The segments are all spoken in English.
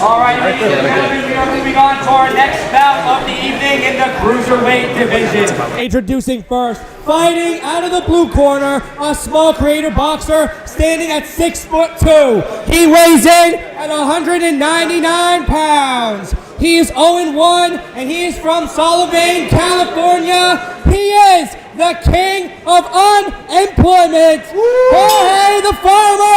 All right, ladies and gentlemen, we are moving on to our next bout of the evening in the cruiserweight division. Introducing first, fighting out of the blue corner, a small creator boxer standing at 6'2". He weighs in at 199 pounds. He is 0-1, and he is from Sullivan, California. He is the king of unemployment, Jorge the Farmer!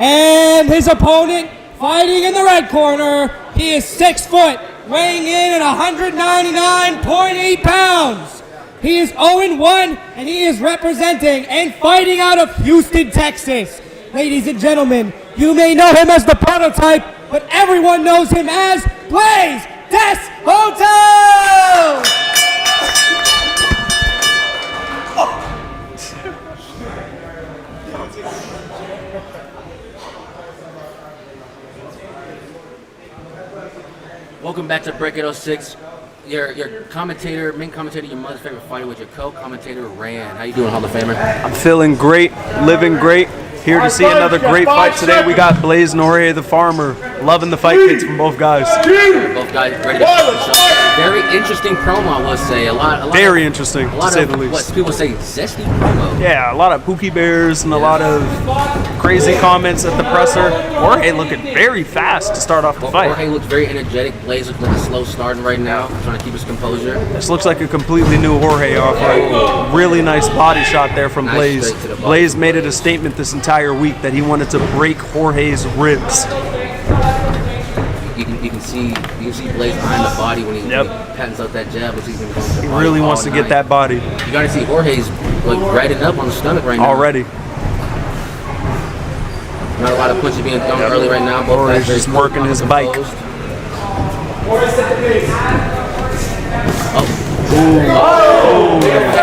And his opponent, fighting in the red corner, he is 6 foot, weighing in at 199.8 pounds. He is 0-1, and he is representing and fighting out of Houston, Texas. Ladies and gentlemen, you may know him as the prototype, but everyone knows him as Blaze Deshotel! Welcome back to Breakout 06. Your commentator, main commentator, your mother's favorite fighter with your co-commentator, Rand. How you doing, Hall of Famer? I'm feeling great, living great. Here to see another great fight today. We got Blaze and Jorge the Farmer. Loving the fight kits from both guys. Both guys ready to fight. Very interesting promo, I will say. A lot Very interesting, to say the least. What people say, zesty promo. Yeah, a lot of Pookie Bears and a lot of crazy comments at the presser. Jorge looking very fast to start off the fight. Jorge looks very energetic. Blaze looks like a slow starting right now, trying to keep his composure. This looks like a completely new Jorge off right. Really nice body shot there from Blaze. Blaze made it a statement this entire week that he wanted to break Jorge's ribs. You can see Blaze behind the body when he patents out that jab. He really wants to get that body. You gotta see Jorge's like riding up on the stomach right now. Already. Not a lot of punches being thrown early right now. Jorge's just working his bike. Oh.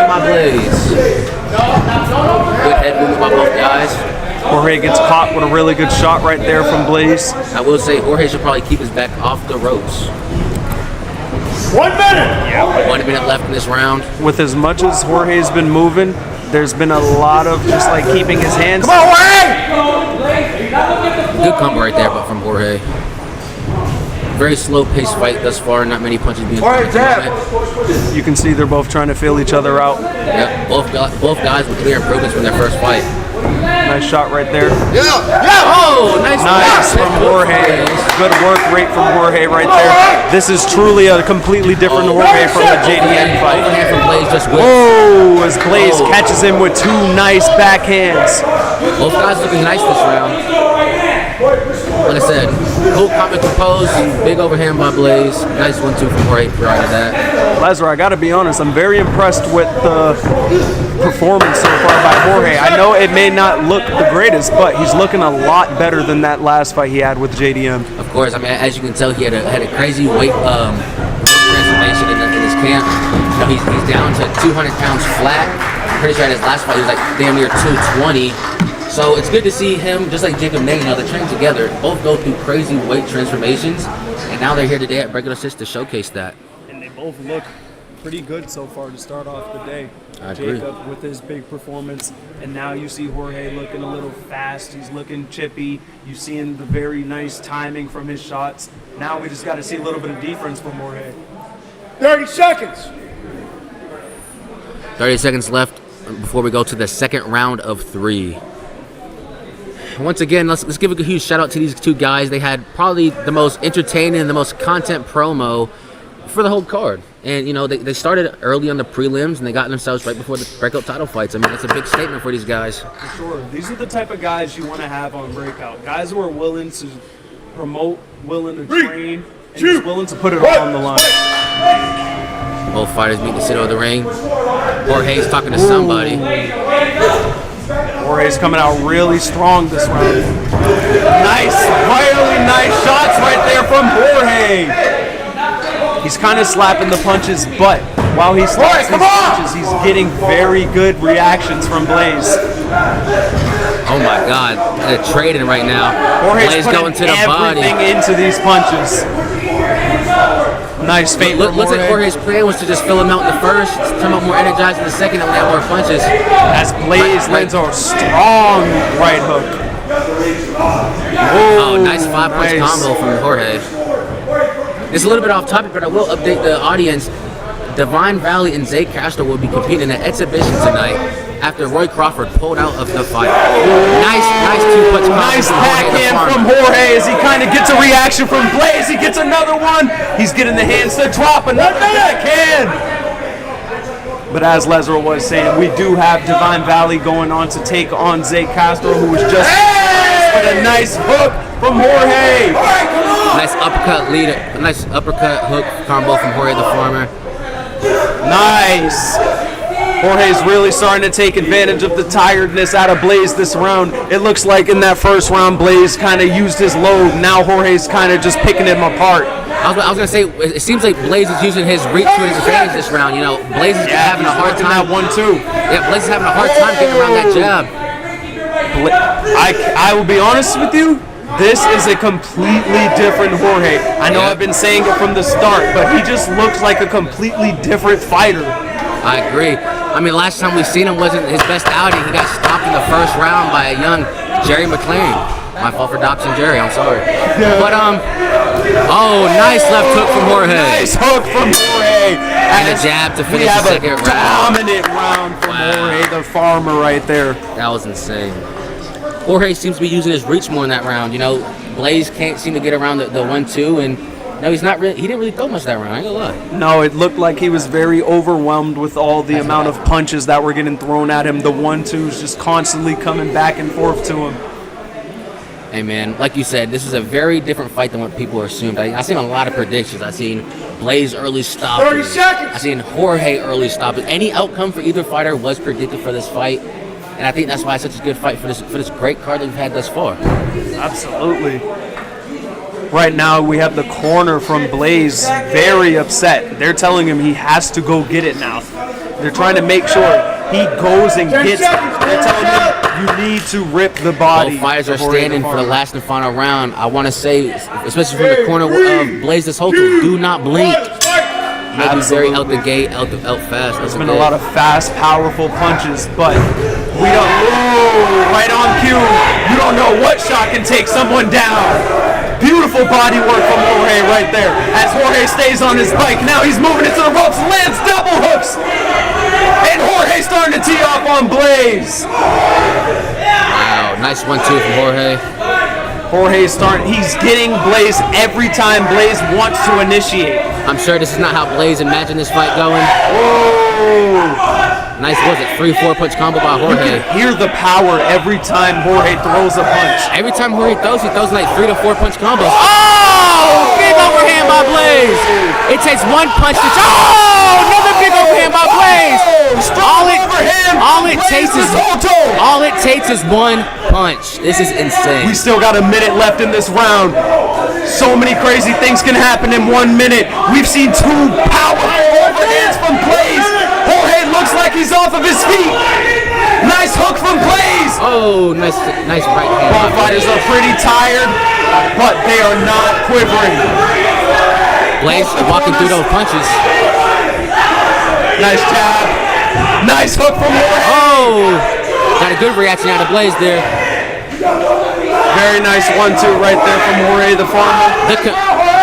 My Blaze. Good head movement by both guys. Jorge gets caught with a really good shot right there from Blaze. I will say Jorge should probably keep his back off the ropes. 1 minute! Yeah, 1 minute left in this round. With as much as Jorge's been moving, there's been a lot of just like keeping his hands. Come on, Jorge! Good combo right there, but from Jorge. Very slow-paced fight thus far. Not many punches being thrown. You can see they're both trying to feel each other out. Yeah, both guys with clear improvements from their first fight. Nice shot right there. Yeah! Oh, nice from Jorge. Good work rate from Jorge right there. This is truly a completely different Jorge from the JDM fight. From Blaze just whoa, as Blaze catches him with 2 nice backhands. Both guys looking nice this round. Like I said, cool, calm, and composed. Big overhand by Blaze. Nice 1-2 from Jorge prior to that. Lazar, I gotta be honest, I'm very impressed with the performance so far by Jorge. I know it may not look the greatest, but he's looking a lot better than that last fight he had with JDM. Of course, I mean, as you can tell, he had a crazy weight transformation in his camp. You know, he's down to 200 pounds flat. I'm pretty sure at his last fight he was like damn near 220. So it's good to see him, just like Jacob Ney, they're trained together, both go through crazy weight transformations, and now they're here today at Breakout 06 to showcase that. And they both look pretty good so far to start off the day. I agree. Jacob with his big performance, and now you see Jorge looking a little fast. He's looking chippy. You're seeing the very nice timing from his shots. Now we just got to see a little bit of defense from Jorge. 30 seconds. 30 seconds left before we go to the second round of 3. Once again, let's give a huge shout out to these two guys. They had probably the most entertaining and the most content promo for the whole card. And, you know, they started early on the prelims, and they got themselves right before the Breakout title fights. I mean, it's a big statement for these guys. For sure. These are the type of guys you want to have on Breakout. Guys who are willing to promote, willing to train, and just willing to put it all on the line. Both fighters meet the center of the ring. Jorge's talking to somebody. Jorge's coming out really strong this round. Nice, really nice shots right there from Jorge. He's kind of slapping the punches, but while he slaps these punches, he's getting very good reactions from Blaze. Oh my God, they're trading right now. Jorge's Blaze putting going to the body. everything into these punches. Nice feint. Looks like Jorge's plan was to just fill him out in the first, come out more energized in the second, and land more punches. As Blaze lands a strong right hook. 5-punch combo from Jorge. It's a little bit off topic, but I will update the audience. Divine Valley and Zay Castro will be competing in an exhibition tonight after Roy Crawford pulled out of the fight. Nice 2-punch combo. Nice backhand from Jorge as he kind of gets a reaction from Blaze. He gets another one. He's getting the hands to drop another backhand. But as Lesnar was saying, we do have Divine Valley going on to take on Zay Castro, who was just with a nice hook from Jorge. Nice uppercut hook combo from Jorge the Farmer. Nice. Jorge's really starting to take advantage of the tiredness out of Blaze this round. It looks like in that first round, Blaze kind of used his load. Now Jorge's kind of just picking him apart. I was going to say, it seems like Blaze is using his reach to his advantage this round. You know, Blaze is having a hard time. That 1-2. Yeah, Blaze is having a hard time getting around that jab. I will be honest with you. This is a completely different Jorge. I know I've been saying it from the start, but he just looks like a completely different fighter. I agree. I mean, last time we seen him wasn't his best outing. He got stopped in the first round by a young Jerry McLean. My fault for doxing Jerry, I'm sorry. But, oh, nice left hook from Jorge. Nice hook from Jorge. And a jab to finish the second round. Dominant round from Jorge, the Farmer right there. That was insane. Jorge seems to be using his reach more in that round. You know, Blaze can't seem to get around the 1-2, and no, he's not really. He didn't really throw much that round. I ain't gonna lie. No, it looked like he was very overwhelmed with all the amount of punches that were getting thrown at him. The 1-2s just constantly coming back and forth to him. Hey man, like you said, this is a very different fight than what people assumed. I've seen a lot of predictions. I've seen Blaze early stop. 30 seconds. I've seen Jorge early stop. Any outcome for either fighter was predicted for this fight. And I think that's why it's such a good fight for this great card that we've had thus far. Absolutely. Right now we have the corner from Blaze very upset. They're telling him he has to go get it now. They're trying to make sure he goes and gets it. They're telling him you need to rip the body. Both fighters are standing for the last and final round. I want to say, especially from the corner of Blaze Deshotel, do not blink. He'll be very out the gate, out fast. There's been a lot of fast, powerful punches, but we don't. Whoa, right on cue. You don't know what shot can take someone down. Beautiful body work from Jorge right there. As Jorge stays on his bike, now he's moving into the ropes, lands double hooks, and Jorge starting to tee off on Blaze. Wow, nice 1-2 from Jorge. He's getting Blaze every time Blaze wants to initiate. I'm sure this is not how Blaze imagined this fight going. Whoa! Nice, was it 3-4 punch combo by Jorge? You can hear the power every time Jorge throws a punch. Every time Jorge throws, he throws like 3 to 4 punch combos. Oh! Big overhand by Blaze! It takes one punch to... Oh! Another big overhand by Blaze! All it takes is one punch. This is insane. We still got a minute left in this round. So many crazy things can happen in 1 minute. We've seen 2 powerful overhands from Blaze. Jorge looks like he's off of his feet. Nice hook from Blaze. Oh, nice right hand. Both fighters are pretty tired, but they are not quivering. Blaze walking through those punches. Nice jab. Nice hook from Jorge. Oh, got a good reaction out of Blaze there. Very nice 1-2 right there from Jorge the Farmer.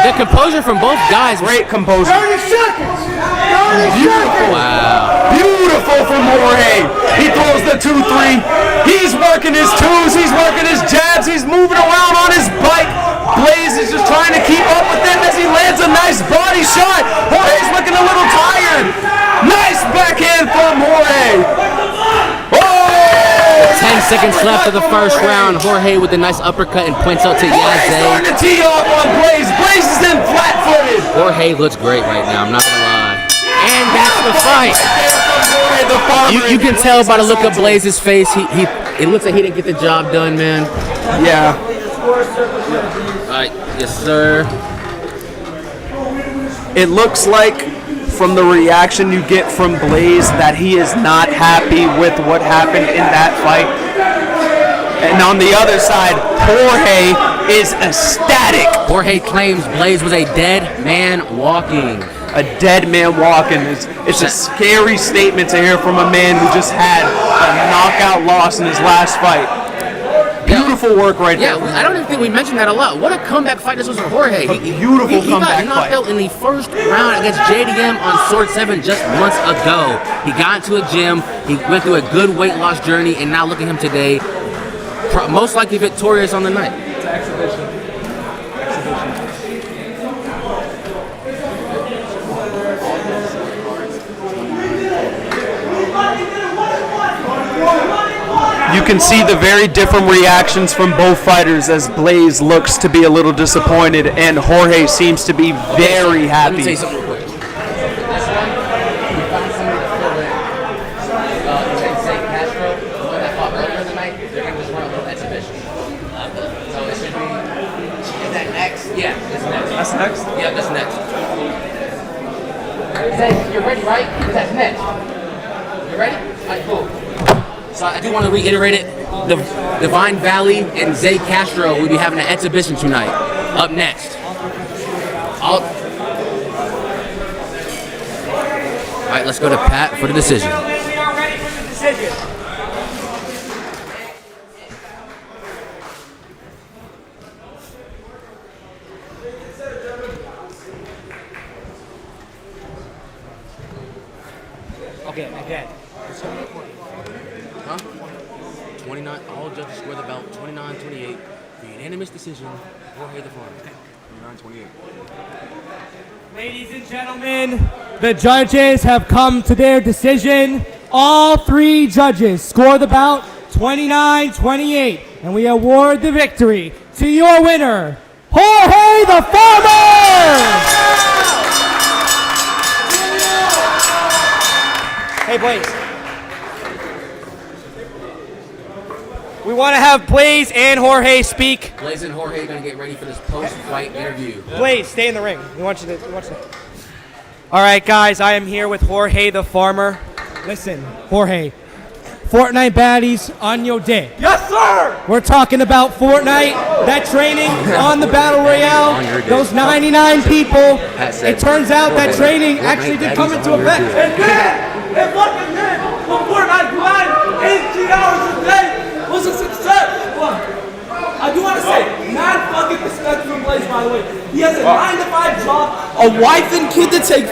The composure from both guys. Great composure. 30 seconds. 30 Beautiful. Wow. Beautiful from Jorge. He throws the 2-3. He's working his twos. He's working his jabs. He's moving around on his bike. Blaze is just trying to keep up with him as he lands a nice body shot. Jorge's looking a little tired. Nice backhand from Jorge. 10 seconds left of the first round. Jorge with a nice uppercut and points out to Jorge starting to Yazay. tee off on Blaze. Blaze is in flat-footed. Jorge looks great right now, I'm not gonna lie. And that's the fight. You can tell by the look of Blaze's face, it looks like he didn't get the job done, man. Yeah. Alright, yes sir. It looks like from the reaction you get from Blaze that he is not happy with what happened in that fight. And on the other side, Jorge is ecstatic. Jorge claims Blaze was a dead man walking. A dead man walking. It's a scary statement to hear from a man who just had a knockout loss in his last fight. Beautiful Beautiful work right Yeah, there. I don't even think we mentioned that a lot. What a comeback fight this was for Jorge. Beautiful he comeback got knocked fight. out in the first round against JDM on Sword 7 just months ago. He got into a gym, he went through a good weight loss journey, and now look at him today. Most likely victorious on the night. It's an exhibition. You can see the very different reactions from both fighters as Blaze looks to be a little disappointed and Jorge seems to be very Let me happy. tell you something real quick. This one, we found somebody to fill in. Say Castro, the one that fought earlier in the night, they're going to just run a little exhibition. So it should be, is that next? Yeah, that's next. That's next? Yeah, that's next. Zay, you're ready, right? Because that's next. You ready? All right, cool. So I do want to reiterate it. The Divine Valley and Zay Castro will be having an exhibition tonight. Up next. All right, let's go to Pat for the decision. Gentlemen, we are ready for the decision. Okay, again. Huh? 29, all judges score the belt, 29-28. The unanimous decision, Jorge the Farmer. 29-28. Ladies and gentlemen, the judges have come to their decision. All three judges score the bout 29-28, and we award the victory to your winner, Jorge the Farmer! Hey, Blaze. We want to have Blaze and Jorge speak. Blaze and Jorge are going to get ready for this post-fight interview. Blaze, stay in the ring. We want you to. All right, guys, I am here with Jorge the Farmer. Listen, Jorge, Fortnite baddies on your day. Yes, sir! We're talking about Fortnite, that training on the Battle Royale, those 99 people. It turns out that training actually did come into effect. And fucking man, the Fortnite grind 18 hours a day was a success. Look, I do want to say, mad fucking respect from Blaze, by the way. He has a 9-to-5 job, a wife and kid to take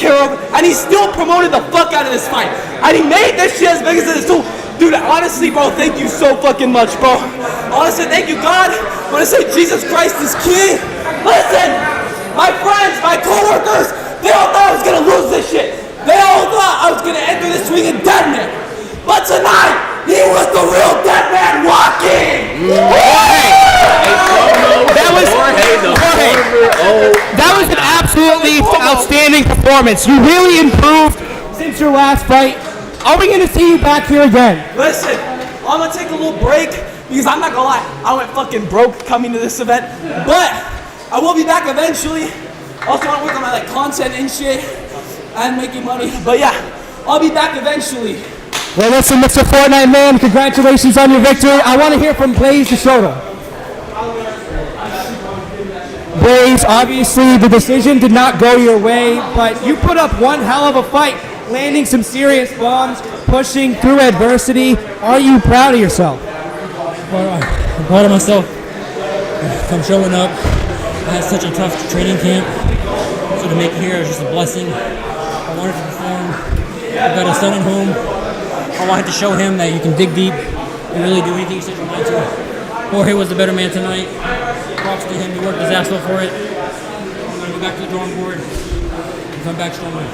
care of, and he still promoted the fuck out of this fight. And he made this shit as big as it is too. Dude, honestly, bro, thank you so fucking much, bro. Honestly, thank you, God. I want to say Jesus Christ is king. Listen, my friends, my coworkers, they all thought I was gonna lose this shit. They all thought I was gonna enter this ring a dead man. But tonight, he was the real dead man walking. That was an absolutely outstanding performance. You really improved since your last fight. Are we going to see you back here again? Listen, I'm gonna take a little break because I'm not gonna lie, I went fucking broke coming to this event. But I will be back eventually. Also want to work on my content and shit and making money. But yeah, I'll be back eventually. Well, listen, Mr. Fortnite Man, congratulations on your victory. I want to hear from Blaze DeShoto. Blaze, obviously the decision did not go your way, but you put up one hell of a fight, landing some serious bombs, pushing through adversity. Are you proud of yourself? I'm proud of myself. I'm showing up. I had such a tough training camp, so to make it here is just a blessing. I wanted to perform. I've got a son at home. I wanted to show him that you can dig deep and really do anything you set your mind to. Jorge was the better man tonight. Props to him. He worked his ass off for it. I'm going to go back to the drawing board and come back stronger.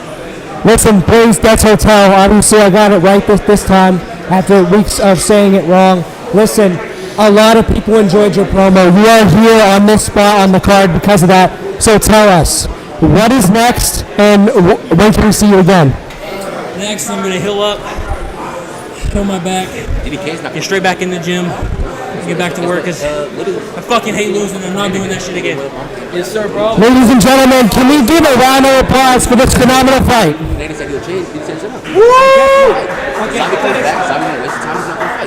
Listen, Blaze Deshotel, obviously I got it right this time after weeks of saying it wrong. Listen, a lot of people enjoyed your promo. You are here on this spot on the card because of that. So tell us, what is next and when can we see you again? Next, I'm going to heal up, heal my back, get straight back in the gym, get back to work because I fucking hate losing. I'm not doing that shit again. Yes, sir, bro. Ladies and gentlemen, can we give a round of applause for this phenomenal fight? Ladies, I do a change. You said, shut up. Woo! Sabi comes back. Sabi, waste of time is not going to fight.